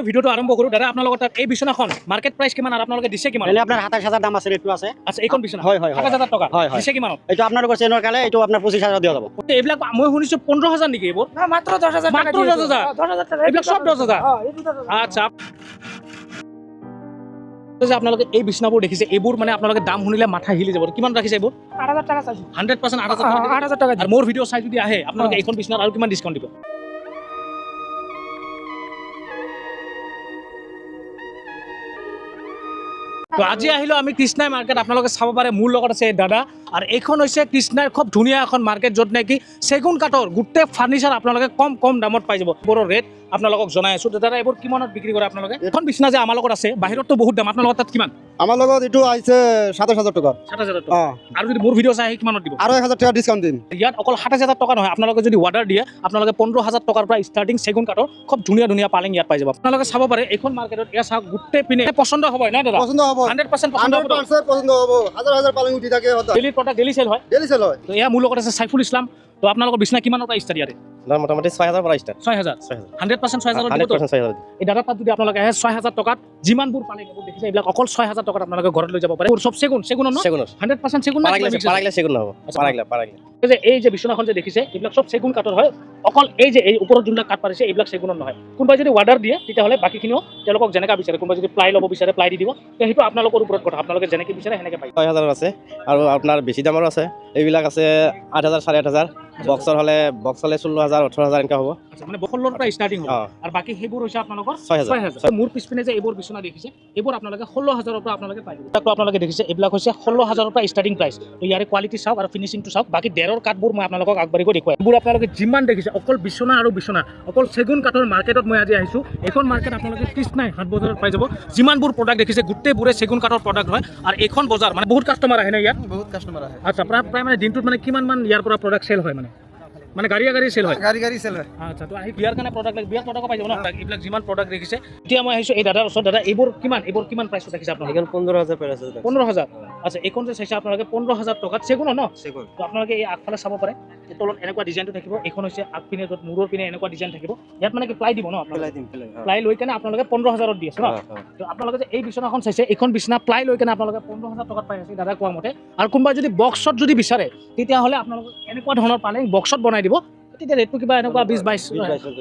ভিডিওটো আৰম্ভ কৰোঁ। দাদা আপোনালোকৰ তাত এই বিছনাখন মাৰ্কেট প্ৰাইচ কিমান আৰু আপোনালোকে দিছে কিমান? এনে আপোনাৰ ২৭,০০০ দাম আছে, ৰেটটো আছে। আচ্ছা, এইখন বিছনা হয় হয় ৭,০০০ টকা হয় হয় দিছে কিমানত? এইটো আপোনালোকৰ চেনৰ কাৰণে এইটো আপোনাৰ ২৫,০০০ দিয়া যাব। এইবিলাক মই শুনিছোঁ ১৫,০০০ নেকি এইবোৰ? মাত্ৰ ১০,০০০ মাত্ৰ ১০,০০০? এইবিলাক চব 10,000? আচ্ছা, যে আপোনালোকে এই বিছনাবোৰ দেখিছে, এইবোৰ মানে আপোনালোকে দাম শুনিলে মাথা হিলি যাব। কিমান ৰাখিছে এইবোৰ? ৮,০০০ টাকা চাইছো। 100% ৮,০০০ টকা? ৮,০০০ টাকা আৰু মোৰ ভিডিঅ' চাই যদি আহে আপোনালোকে এইখন বিছনাত আৰু কিমান ডিছকাউণ্ট দিব? তো আজি আহিলো আমি কৃষ্ণাই মাৰ্কেট। আপোনালোকে চাব পাৰে মোৰ লগত আছে দাদা, আৰু এইখন হৈছে কৃষ্ণাৰ খুব ধুনীয়া এখন মাৰ্কেট, য'ত নেকি চেগুন কাঠৰ গোটেই ফাৰ্নিচাৰ আপোনালোকে কম দামত পাই যাব। বৰ ৰেট আপোনালোকক জনাই আছো। দাদা এইবোৰ কিমানত বিক্ৰী কৰে আপোনালোকে? এখন বিছনা যে আমাৰ লগত আছে, বাহিৰততো বহুত দাম, আপোনালোকৰ তাত কিমান? আমাৰ লগত এইটো আহিছে ২৭,০০০ টাকা। ৭,০০০ টকা। আৰু যদি মোৰ ভিডিঅ' চাই আহি কিমানত দিব? আৰু ১,০০০ টাকা ডিসকাউন্ট দিম। ইয়াত অকল ৭,০০০ টকা নহয়, আপোনালোকে যদি অৰ্ডাৰ দিয়ে আপোনালোকে ১৫,০০০ টকাৰ পৰা ষ্টাৰ্টিং চেগুন কাঠৰ খুব ধুনীয়া পালেং ইয়াত পাই যাব। আপোনালোকে চাব পাৰে এইখন মাৰ্কেটত এয়া চাওক, গোটেই পিনে পচন্দ হ'ব না দাদা? পছন্দ হ'ব, 100% পচন্দ হ'ব। 100% পছন্দ হ'ব। হাজাৰ হাজাৰ পালেং উঠি থাকে সদায়। ডেইলি প্ৰডাক্ট ডেইলি চেল হয়। ডেইলি চেল হয়। তো এয়া মোৰ লগত আছে সাইফুল ইছলাম। তো আপোনালোকৰ বিছনা কিমানৰ পৰা ষ্টাৰ্ট ইয়াতে? মোটামুটি ৬,০০০ পৰা ষ্টাৰ্ট। ৬,০০০? 100% ৬,০০০ দিব তো? ৬,০০০ এই দাদাৰ তাত যদি আপোনালোকে আহে ৬,০০০ টকাত যিমানবোৰ পালেং এইবোৰ দেখিছে, এইবিলাক অকল ৬,০০০ টকাত আপোনালোকে ঘৰত লৈ যাব পাৰে। চব চেগুন ন? চেগুনৰ 100% চেগুন না? পাৰাগিলে চেগুন নহ'ব। পাৰাগিলে এই যে বিছনাখন যে দেখিছে, এইবিলাক চব চেগুন কাঠৰ হয়। অকল এই যে এই ওপৰত যোনবিলাক কাঠ পাৰিছে এইবিলাক চেগুনৰ নহয়। কোনোবাই যদি অৰ্ডাৰ দিয়ে তেতিয়াহ'লে বাকীখিনিও তেওঁলোকক যেনেকৈ বিচাৰে, কোনোবাই যদি প্লাই ল'ব বিচাৰে প্লাই দি দিব। সেইটো আপোনালোকৰ ওপৰত কথা, আপোনালোকে যেনেকৈ বিচাৰে সেনেকৈ পাই। ৬,০০০ আছে, আৰু আপোনাৰ বেছি দামৰো আছে। এইবিলাক আছে ৮,০০০, ৮,৫০০। বক্সৰ হ'লে ১৬,০০০, ১৮,০০০ এনেকুৱা হ'ব। আচ্ছা, মানে ১৬ৰ পৰা ষ্টাৰ্টিং হয়। অঁ। আৰু বাকী সেইবোৰ হৈছে আপোনালোকৰ ৬,০০০। মোৰ পিছপিনে যে এইবোৰ বিছনা দেখিছে, এইবোৰ আপোনালোকে ১৬,০০০ৰ পৰা আপোনালোকে পাই যাব। আপোনালোকে দেখিছে এইবিলাক হৈছে ১৬,০০০ৰ পৰা ষ্টাৰ্টিং প্ৰাইচ। তো ইয়াৰে কোৱালিটি চাওক আৰু ফিনিচিংটো চাওক। বাকী ডেৰৰ কাঠবোৰ মই আপোনালোকক আগবাঢ়ি দেখুৱাই। এইবোৰ আপোনালোকে যিমান দেখিছে অকল বিছনা আৰু বিছনা, অকল চেগুন কাঠৰ মাৰ্কেটত মই আজি আহিছোঁ। এইখন মাৰ্কেট আপোনালোকে কৃষ্ণাই হাট বজাৰত পাই যাব। যিমানবোৰ প্ৰডাক্ট দেখিছে গোটেইবোৰে চেগুন কাঠৰ প্ৰডাক্ট হয়। আৰু এইখন বজাৰ মানে বহুত কাষ্টমাৰ আহে ন ইয়াত? বহুত কাস্টমাৰ আহে। আচ্ছা, প্ৰায় মানে দিনটোত মানে কিমান ইয়াৰ পৰা প্ৰডাক্ট চেল হয়? মানে গাড়ী চেল হয়? গাড়ী চেল হয়। আচ্ছা, তো আহি বিয়াৰ কাৰণে প্ৰডাক্ট লাগে, বিয়াৰ প্ৰডাক্ট পাই যাব ন? এইবিলাক যিমান প্ৰডাক্ট দেখিছে। এতিয়া মই আহিছোঁ এই দাদাৰ ওচৰত। দাদা এইবোৰ কিমান প্ৰাইচত দেখিছে আপোনালোকে? ১৫,০০০ প্ৰাইচ আছে। ১৫,০০০? আচ্ছা, এইখন যে চাইছে আপোনালোকে ১৫,০০০ টকাত চেগুন ন? চেগুন। তো আপোনালোকে এই আগফালে চাব পাৰে, এই তলত এনেকুৱা ডিজাইনটো থাকিব। এইখন হৈছে আগপিনে, য'ত মূৰৰ পিনে এনেকুৱা ডিজাইন থাকিব। ইয়াত মানে কি প্লাই দিব ন? প্লাই লৈ কেনে আপোনালোকে ১৫,০০০ত দি আছে ন? তো আপোনালোকে যে এই বিছনাখন চাইছে, এইখন বিছনা প্লাই লৈ কেনে আপোনালোকে ১৫,০০০ টকাত পাই আছে দাদা কোৱা মতে। আৰু কোনোবাই যদি বক্সত যদি বিচাৰে তেতিয়াহ'লে আপোনালোকে এনেকুৱা ধৰণৰ পালেং বক্সত বনাই দিব। তেতিয়া ৰেটটো কিবা এনেকুৱা ২০-২২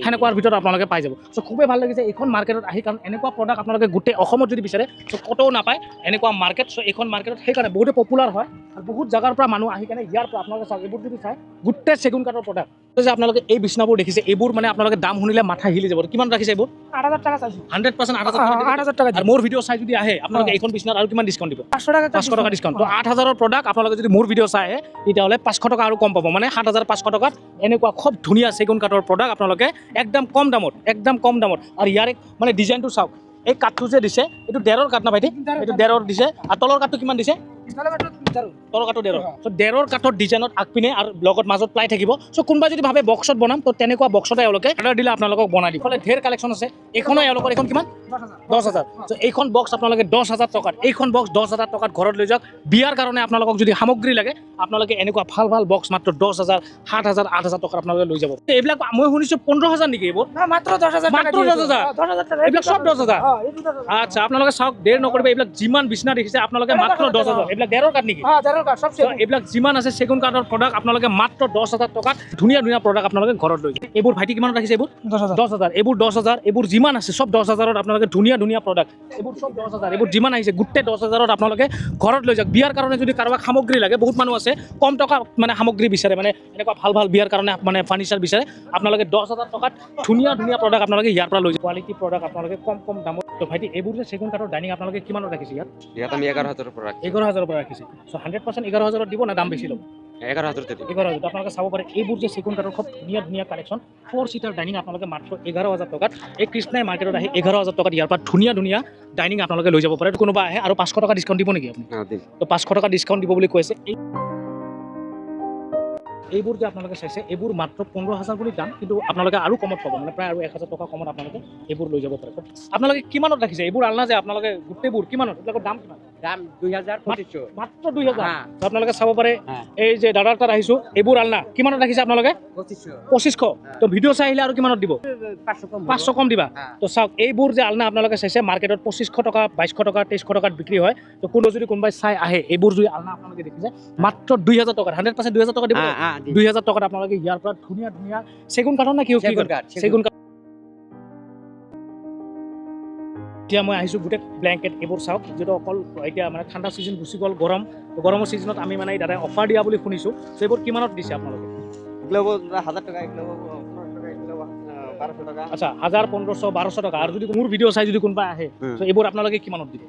সেনেকুৱাৰ ভিতৰত আপোনালোকে পাই যাব। চ' খুবেই ভাল লাগিছে এইখন মাৰ্কেটত আহি, কাৰণ এনেকুৱা প্ৰডাক্ট আপোনালোকে গোটেই অসমত যদি বিচাৰে চ' ক'তও নাপায় এনেকুৱা মাৰ্কেট। চ' এইখন মাৰ্কেটত সেইকাৰণে বহুতে পপুলাৰ হয়, আৰু বহুত জাগাৰ পৰা মানুহ আহি কেনে ইয়াৰ পৰা আপোনালোকে চাওক, এইবোৰ যদি চাই গোটেই চেগুন কাঠৰ প্ৰডাক্ট। যে আপোনালোকে এই বিছনাবোৰ দেখিছে, এইবোৰ মানে আপোনালোকে দাম শুনিলে মাথা হিলি যাব। কিমান ৰাখিছে এইবোৰ? ৮,০০০ টাকা চাইছো। 100% ৮,০০০ ৮,০০০ টাকা আৰু মোৰ ভিডিঅ' চাই যদি আহে আপোনালোকে এইখন বিছনাত আৰু কিমান ডিছকাউণ্ট দিব? ৫০০ টাকা ৫০০ টকা ডিছকাউণ্ট। তো ৮,০০০ৰ প্ৰডাক্ট আপোনালোকে যদি মোৰ ভিডিঅ' চাই আহে তেতিয়াহ'লে ৫০০ টকা আৰু কম পাব, মানে ৭,৫০০ টকাত এনেকুৱা খুব ধুনীয়া চেগুন কাঠৰ প্ৰডাক্ট আপোনালোকে একদম কম দামত। আৰু ইয়াৰে মানে ডিজাইনটো চাওক, এই কাঠটো যে দিছে এইটো ডেৰৰ কাঠ না ভাইটি? এইটো ডেৰৰ দিছে। আৰু তলৰ কাঠটো কিমান দিছে? তলৰ কাঠটো ডেৰৰ। চ' ডেৰৰ কাঠৰ ডিজাইনত আগপিনে আৰু লগত মাজত প্লাই থাকিব। চ' কোনোবাই যদি ভাবে বক্সত বনাম তো তেনেকুৱা বক্সতে এওঁলোকে অৰ্ডাৰ দিলে আপোনালোকক বনাই দিব। ধেৰ কালেকশ্যন আছে। এইখনো এওঁলোকৰ, এইখন কিমান? ১০,০০০। চ' এইখন বক্স আপোনালোকে ১০,০০০ টকাত, এইখন বক্স ১০,০০০ টকাত ঘৰত লৈ যাওক। বিয়াৰ কাৰণে আপোনালোকক যদি সামগ্ৰী লাগে আপোনালোকে এনেকুৱা ভাল বক্স মাত্ৰ ১০,০০০, ৭,০০০, ৮,০০০ টকাত আপোনালোকে লৈ যাব। এইবিলাক মই শুনিছোঁ ১৫,০০০ নেকি এইবোৰ? মাত্ৰ ১০,০০০ টাকা। মাত্ৰ ১০,০০০? এইবিলাক চব ১০,০০০? আচ্ছা, আপোনালোকে চাওক, দেৰ নকৰিব। এইবিলাক যিমান বিছনা দেখিছে আপোনালোকে মাত্ৰ ১০,০০০। এইবিলাক ডেৰৰ কাঠ নেকি? এইবিলাক যিমান আছে চেগুন কাঠৰ প্ৰডাক্ট আপোনালোকে মাত্ৰ ১০,০০০ টকাত ধুনীয়া প্ৰডাক্ট আপোনালোকে ঘৰত লৈ যায়। এইবোৰ ভাইটি কিমানত ৰাখিছে? এইবোৰ ১০,০০০। এইবোৰ ১০,০০০। এইবোৰ যিমান আছে চব 10,০০০ত আপোনালোকে ধুনীয়া প্ৰডাক্ট। এইবোৰ চব 10,০০০। এইবোৰ যিমান আহিছে গোটেই 10,০০০ত আপোনালোকে ঘৰত লৈ যাওক। বিয়াৰ কাৰণে যদি কাৰোবাক সামগ্ৰী লাগে, বহুত মানুহ আছে কম টকা মানে সামগ্ৰী বিচাৰে, মানে এনেকুৱা ভাল বিয়াৰ কাৰণে মানে ফাৰ্নিচাৰ বিচাৰে, আপোনালোকে 10,০০০ টকাত ধুনীয়া প্ৰডাক্ট আপোনালোকে ইয়াৰ পৰা লৈ যায়। কোৱালিটি প্ৰডাক্ট আপোনালোকে কম দামত। তো ভাইটি এইবোৰ যে চেগুন কাঠৰ ডাইনিং আপোনালোকে কিমানত ৰাখিছে ইয়াত? আমি ১১,০০০ পৰা ১১,০০০ পৰা ৰাখিছে। চ' 100% ১১,০০০ দিব না দাম বেছি ল'ব? ১১,০০০ 11,000 আপোনালোকে চাব পাৰে। এইবোৰ যে চেগুন কাঠৰ খুব ধুনীয়া কালেকশ্যন 4 সিটাৰ ডাইনিং আপোনালোকে মাত্ৰ 11,000 টকাত এই কৃষ্ণাই মাৰ্কেটত আহি 11,000 টকাত ইয়াৰ পৰা ধুনীয়া ডাইনিং আপোনালোকে লৈ যাব পাৰে। কোনোবা আহে আৰু ৫০০ টকা ডিছকাউণ্ট দিব নেকি আপুনি? তো ৫০০ টকা ডিছকাউণ্ট দিব বুলি কৈছে। এইবোৰ যে আপোনালোকে চাইছে এইবোৰ মাত্ৰ ১৫,০০০ বুলি দাম, কিন্তু আপোনালোকে আৰু কমত পাব, মানে প্ৰায় আৰু ১,০০০ টকা কমত আপোনালোকে এইবোৰ লৈ যাব পাৰে। আপোনালোকে কিমানত ৰাখিছে এইবোৰ? আলনা যে আপোনালোকে গোটেইবোৰ কিমানত? এইবিলাকৰ দাম কিমান? দাম 2500 মাত্ৰ 2000 হা। তো আপোনালোকে চাব পাৰে হা। এই যে দাদাৰ তাত আহিছোঁ এইবোৰ আলনা কিমানত ৰাখিছে আপোনালোকে 2500 2500 তো ভিডিঅ' চাই আহিলে আৰু কিমানত দিব 500 কম 500 কম দিবা হা। তো চাওক এইবোৰ যে আলনা আপোনালোকে চাইছে মাৰ্কেটত 2500 টকা 2200 টকা 2300 টকাত বিক্ৰী হয় তো কোনো যদি কোনোবাই চাই আহে এইবোৰ যদি আলনা আপোনালোকে দেখিছে মাত্ৰ 2000 টকাত 100% 2000 টকা দিব 2000 টকাত আপোনালোকে ইয়াৰ পৰা ধুনীয়া ধুনীয়া চেগুন কাঠৰ নে কি চেগুন কাঠ, চেগুন কাঠ এতিয়া মই আহিছোঁ গোটেই ব্লেংকেট এইবোৰ চাওক যিটো অকল এতিয়া মানে ঠাণ্ডা ছিজন গুচি গ'ল গৰম তো গৰমৰ ছিজনত আমি মানে দাদাই অফাৰ দিয়া বুলি শুনিছোঁ তো এইবোৰ কিমানত দিছে আপোনালোকে এগুলো 1000 টাকা এগুলো 1500 টাকা এগুলো 1200 টাকা আচ্ছা 1000 1500 1200 টকা আৰু যদি মোৰ ভিডিঅ' চাই যদি কোনোবা আহে তো এইবোৰ আপোনালোকে কিমানত দিব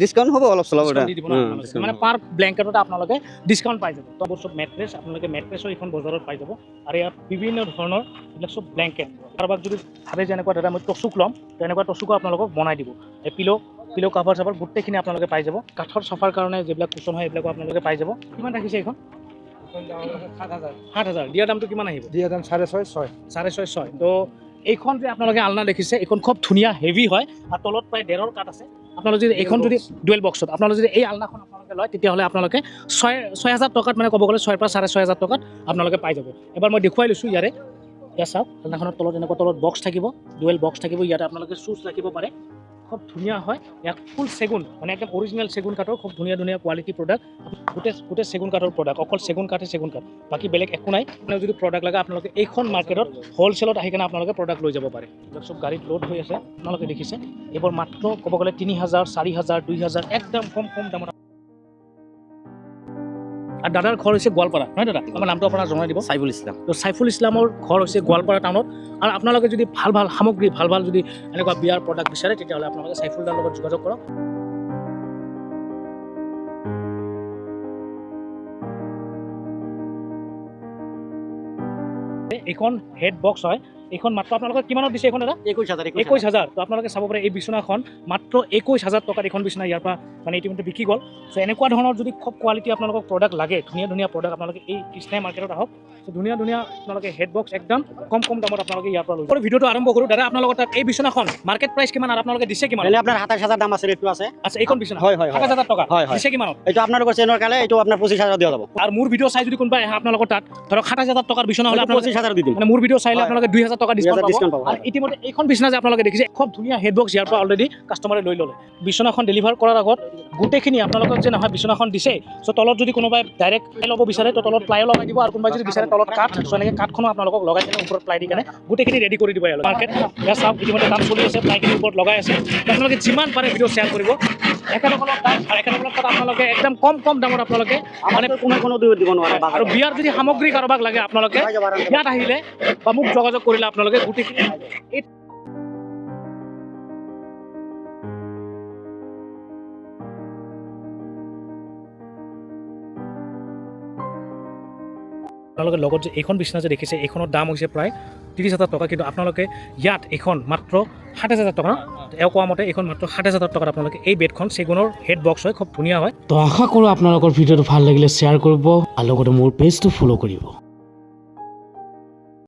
ডিসকাউন্ট হ'ব অলপ চলপ ডিছকাউণ্ট দি দিব ন আপোনালোকে? মানে পাৰ ব্লেংকেটতে আপোনালোকে ডিছকাউণ্ট পাই যাব তো চব মেট্ৰেছ আপোনালোকে মেট্ৰেছৰ এইখন বজাৰত পাই যাব আৰু ইয়াত বিভিন্ন ধৰণৰ এইবিলাক চব ব্লেংকেট কাৰোবাক যদি ভাবে যেনেকুৱা দাদা মই টচুক ল'ম তেনেকুৱা টচুকো আপোনালোকক বনাই দিব এই পিলো কাভাৰ চাভাৰ গোটেইখিনি আপোনালোকে পাই যাব কাঠৰ চফাৰ কাৰণে যিবিলাক কুচন হয় এইবিলাকো আপোনালোকে পাই যাব কিমান ৰাখিছে এইখন 7000 দিয়াৰ দামটো কিমান আহিব দিয়া দাম 6.5 6.5 তো এইখন যে আপোনালোকে আলনা দেখিছে এইখন খুব ধুনীয়া হেভি হয় আৰু তলত প্ৰায় 1.5 কাঠ আছে আপোনালোকে যদি এইখন যদি ডুৱেল বক্সত আপোনালোকে যদি এই আলনাখন আপোনালোকে লয় তেতিয়াহ'লে আপোনালোকে 6000 টকাত মানে ক'ব গ'লে 6 পৰা 6500 টকাত আপোনালোকে পাই যাব এবাৰ মই দেখুৱাই লৈছোঁ ইয়াৰে ইয়াত চাওক আলনাখনৰ তলত এনেকুৱা তলত বক্স থাকিব ডুৱেল বক্স থাকিব ইয়াতে আপোনালোকে শ্বুজ ৰাখিব পাৰে খুব ধুনীয়া হয় ইয়াত ফুল চেগুন মানে একদম অৰিজিনেল চেগুন কাঠৰ খুব ধুনীয়া ধুনীয়া কোৱালিটি প্ৰডাক্ট গোটেই চেগুন কাঠৰ প্ৰডাক্ট অকল চেগুন কাঠ বাকী বেলেগ একো নাই মানে যদি প্ৰডাক্ট লাগে আপোনালোকে এইখন মাৰ্কেটত হ'লচেলত আহি কিনে আপোনালোকে প্ৰডাক্ট লৈ যাব পাৰে এইবিলাক চব গাড়ীত লোড হৈ আছে আপোনালোকে দেখিছে এইবোৰ মাত্ৰ ক'ব গ'লে 3000 4000 2000 একদম কম দামত আৰু দাদাৰ ঘৰ হৈছে গোৱালপাৰা নহয় দাদা আমাৰ নামটো আপোনাৰ জনাই দিব সাইফুল ইসলাম তো সাইফুল ইছলামৰ ঘৰ হৈছে গোৱালপাৰা টাউনত আৰু আপোনালোকে যদি ভাল সামগ্ৰী ভাল যদি এনেকুৱা বিয়াৰ প্ৰডাক্ট বিচাৰে তেতিয়াহ'লে আপোনালোকে সাইফুল দাৰ লগত যোগাযোগ কৰক এইখন হেড বক্স হয় এইখন মাত্ৰ আপোনালোকক কিমানত দিছে এইখন দাদা 21000 তো আপোনালোকে চাব পাৰে এই বিচনাখন মাত্ৰ 21000 টকাত এইখন বিচনা ইয়াৰ পৰা মানে ইতিমধ্যে বিক্ৰী গ'ল চ' এনেকুৱা ধৰণৰ যদি খুব কোৱালিটি আপোনালোকক প্ৰডাক্ট লাগে ধুনীয়া প্ৰডাক্ট আপোনালোকে এই কৃষ্ণাই মাৰ্কেটত আহক চ' ধুনীয়া আপোনালোকে হেড বক্স একদম কম দামত আপোনালোকে ইয়াৰ পৰা লৈ যাব ভিডিঅ'টো আৰম্ভ কৰোঁ দাদা আপোনালোকৰ তাত এই বিচনাখন মাৰ্কেট প্ৰাইচ কিমান আৰু আপোনালোকে দিছে কিমান এনে আপোনাৰ 27000 দাম আছে ৰেটটো আছে আচ্ছা এইখন বিচনা হয় 7000 টকা হয় দিছে কিমানত এইটো আপোনালোকৰ চেনৰ কালে এইটো আপোনাৰ 25000 দিয়া যাব আৰু মোৰ ভিডিঅ' চাই যদি কোনোবাই আহে আপোনালোকৰ তাত ধৰক 7000 টকাৰ বিচনা হ'লে আপোনালোকে 25000 দি দিম মানে মোৰ ভিডিঅ' চাইলে হয়। আপোনালোকে 2000 টকা ডিছকাউণ্ট 2000 পাব পাব, আৰু ইতিমধ্যে এইখন বিচনা যে আপোনালোকে দেখিছে খুব ধুনীয়া হেড বক্স ইয়াৰ পৰা অলৰেডি কাষ্টমাৰে লৈ ল'লে বিচনাখন ডেলিভাৰ কৰাৰ আগত গোটেইখিনি আপোনালোকক যে নহয় বিচনাখন দিছে চ' তলত যদি কোনোবাই ডাইৰেক্ট ল'ব বিচাৰে তো তলত প্লাইও লগাই দিব আৰু কোনোবাই যদি বিচাৰে তলত কাঠ চ' এনেকৈ কাঠখনো আপোনালোকক লগাই কিনে ওপৰত প্লাই দি কেনে গোটেইখিনি ৰেডি কৰি দিব ইয়াৰ মাৰ্কেট ইয়াত চাওক ইতিমধ্যে কাম চলি আছে প্লাইখিনিৰ ওপৰত লগাই আছে আপোনালোকে যিমান পাৰে ভিডিঅ' শ্বেয়াৰ কৰিব একেলগত আপোনালোকে একদম কম দামত আপোনালোকে মানে কোনো দিব নোৱাৰে আৰু বিয়াৰ যদি সামগ্ৰী কাৰোবাক লাগে আপোনালোকে ইয়াত আহিলে বা মোক যোগাযোগ কৰিলে আপোনালোকে গোটেইখিনি আপোনালোকে লগত যে এইখন বিচনা যে দেখিছে এইখনৰ দাম হৈছে প্ৰায় 30000 টকা কিন্তু আপোনালোকে ইয়াত এইখন মাত্ৰ 7000 টকা এওঁ কোৱা মতে এইখন মাত্ৰ 7000 টকাত আপোনালোকে এই বেডখন চেগুনৰ হেড বক্স হয় খুব ধুনীয়া হয় তো আশা কৰোঁ আপোনালোকৰ ভিডিঅ'টো ভাল লাগিলে শ্বেয়াৰ কৰিব আৰু লগতে মোৰ পেজটো ফ'ল' কৰিব